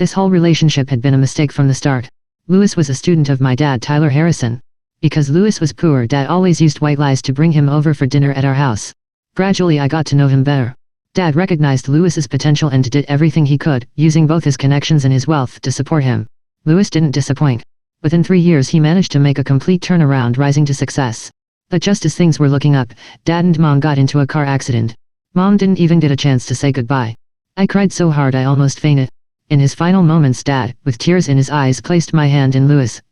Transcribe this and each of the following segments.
This whole relationship had been a mistake from the start. Louis was a student of my dad, Tyler Harrison. Because Louis was poor, Dad always used white lies to bring him over for dinner at our house. Gradually I got to know him better. Dad recognized Louis's potential and did everything he could, using both his connections and his wealth to support him. Louis didn't disappoint. Within 3 years he managed to make a complete turnaround, rising to success. But just as things were looking up, Dad and Mom got into a car accident. Mom didn't even get a chance to say goodbye. I cried so hard I almost fainted. In his final moments, Dad, with tears in his eyes, placed my hand in Louis'.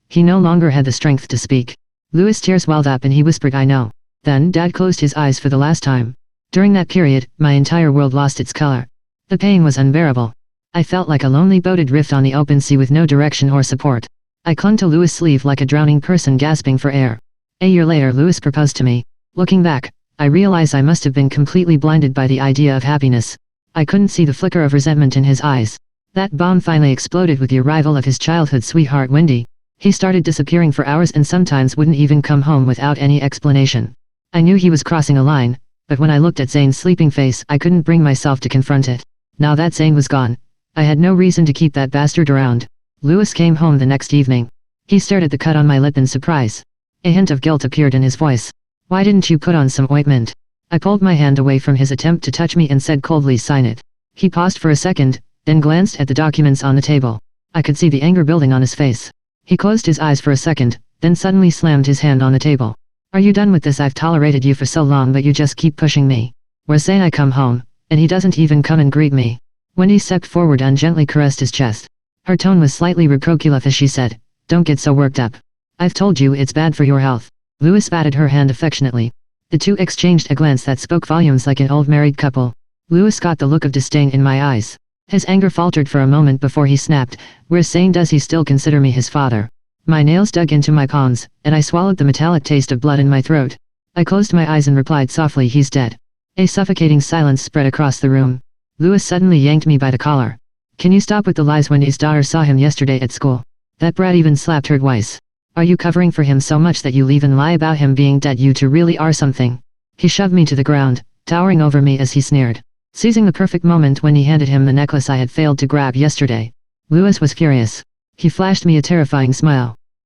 He no longer had the strength to speak. Louis' tears welled up and he whispered, "I know." Then Dad closed his eyes for the last time. During that period, my entire world lost its color. The pain was unbearable. I felt like a lonely boat adrift on the open sea with no direction or support. I clung to Louis' sleeve like a drowning person gasping for air. A year later, Louis proposed to me. Looking back, I realize I must have been completely blinded by the idea of happiness. I couldn't see the flicker of resentment in his eyes. That bomb finally exploded with the arrival of his childhood sweetheart, Wendy. He started disappearing for hours and sometimes wouldn't even come home without any explanation. I knew he was crossing a line, but when I looked at Zane's sleeping face, I couldn't bring myself to confront it. Now that Zane was gone, I had no reason to keep that bastard around. Louis came home the next evening. He stared at the cut on my lip in surprise. A hint of guilt appeared in his voice. "Why didn't you put on some ointment?" I pulled my hand away from his attempt to touch me and said coldly, "Sign it." He paused for a second, then glanced at the documents on the table. I could see the anger building on his face. He closed his eyes for a second, then suddenly slammed his hand on the table. "Are you done with this? I've tolerated you for so long, but you just keep pushing me. We're saying I come home, and he doesn't even come and greet me." Wendy stepped forward and gently caressed his chest. Her tone was slightly reproachful as she said, "Don't get so worked up. I've told you it's bad for your health." Louis patted her hand affectionately. The two exchanged a glance that spoke volumes, like an old married couple. Louis got the look of disdain in my eyes. His anger faltered for a moment before he snapped, "We're saying, does he still consider me his father?" My nails dug into my palms, and I swallowed the metallic taste of blood in my throat. I closed my eyes and replied softly, "He's dead." A suffocating silence spread across the room. Louis suddenly yanked me by the collar. "Can you stop with the lies? Wendy's daughter saw him yesterday at school. That brat even slapped her twice. Are you covering for him so much that you'll even lie about him being dead? You two really are something." He shoved me to the ground, towering over me as he sneered. Seizing the perfect moment when he handed him the necklace I had failed to grab yesterday, Louis was furious. He flashed me a terrifying smile.